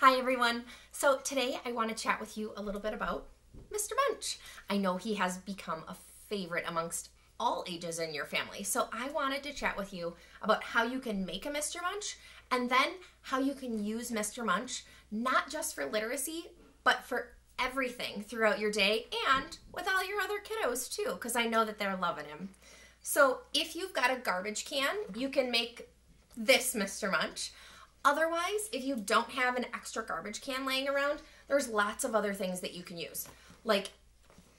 Hi everyone. So today I want to chat with you a little bit about Mr. Munch. I know he has become a favorite amongst all ages in your family. So I wanted to chat with you about how you can make a Mr. Munch and then how you can use Mr. Munch not just for literacy, but for everything throughout your day and with all your other kiddos too, because I know that they're loving him. So if you've got a garbage can, you can make this Mr. Munch. Otherwise, if you don't have an extra garbage can laying around, there's lots of other things that you can use, like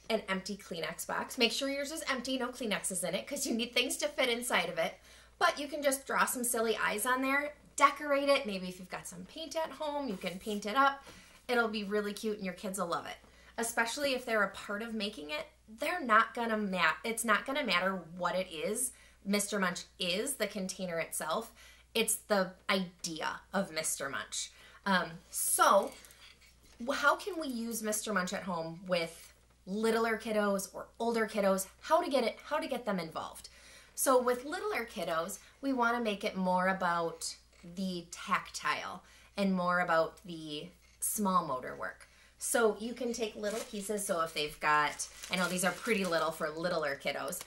an empty Kleenex box. Make sure yours is empty, no Kleenexes in it, because you need things to fit inside of it. But you can just draw some silly eyes on there, decorate it. Maybe if you've got some paint at home, you can paint it up. It'll be really cute and your kids will love it. Especially if they're a part of making it, it's not gonna matter what it is. Mr. Munch is the container itself. It's the idea of Mr. Munch. So how can we use Mr. Munch at home with littler kiddos or older kiddos? How to get them involved? So with littler kiddos, we want to make it more about the tactile and more about the small motor work. So you can take little pieces. So if they've got, I know these are pretty little for littler kiddos,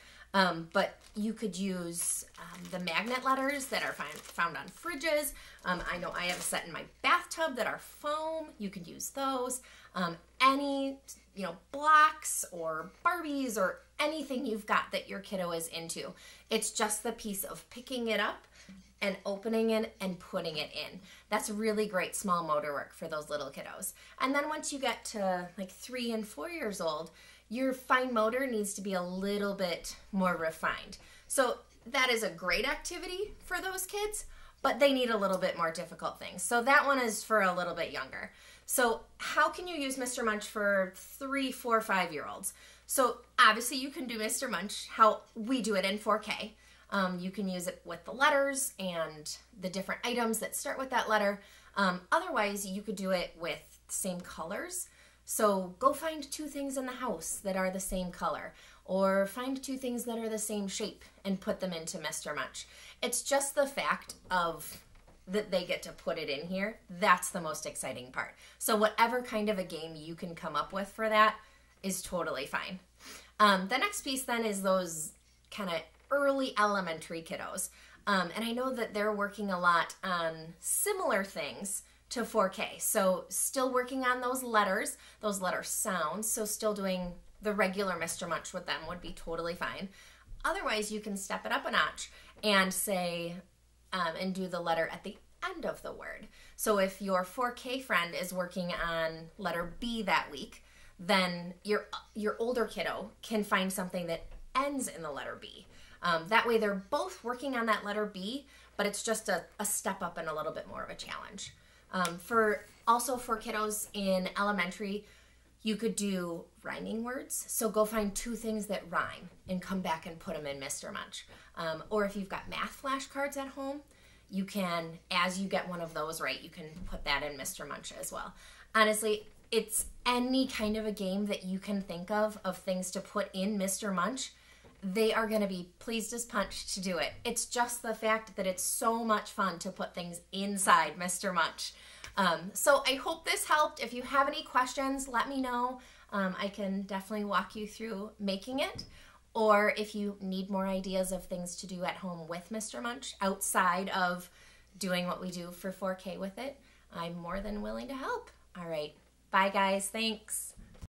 but you could use the magnet letters that are found on fridges. I know I have a set in my bathtub that are foam. You could use those. Any, blocks or Barbies or anything you've got that your kiddo is into. It's just the piece of picking it up and opening it and putting it in. That's really great small motor work for those little kiddos. And then once you get to like 3 and 4 years old, your fine motor needs to be a little bit more refined. So that is a great activity for those kids, but they need a little bit more difficult things. So that one is for a little bit younger. So how can you use Mr. Munch for 3, 4, 5-year-olds? So obviously you can do Mr. Munch how we do it in 4K. You can use it with the letters and the different items that start with that letter. Otherwise, you could do it with same colors. So go find 2 things in the house that are the same color, or find 2 things that are the same shape and put them into Mr. Munch. It's just the fact of that they get to put it in here. That's the most exciting part. So whatever kind of a game you can come up with for that is totally fine. The next piece then is those kind of early elementary kiddos. And I know that they're working a lot on similar things to 4K. So still working on those letter sounds. So still doing the regular Mr. Munch with them would be totally fine. Otherwise, you can step it up a notch and say, and do the letter at the end of the word. So if your 4K friend is working on letter B that week, then your older kiddo can find something that ends in the letter B. That way they're both working on that letter B, but it's just a step up and a little bit more of a challenge. For kiddos in elementary, you could do rhyming words. So go find 2 things that rhyme and come back and put them in Mr. Munch. Or if you've got math flashcards at home, you can, as you get one of those right, you can put that in Mr. Munch as well. Honestly, it's any kind of a game that you can think of things to put in Mr. Munch. They are going to be pleased as punch to do it. It's just the fact that it's so much fun to put things inside Mr. Munch. So I hope this helped. If you have any questions, let me know. I can definitely walk you through making it. Or if you need more ideas of things to do at home with Mr. Munch outside of doing what we do for 4K with it, I'm more than willing to help. All right. Bye, guys. Thanks.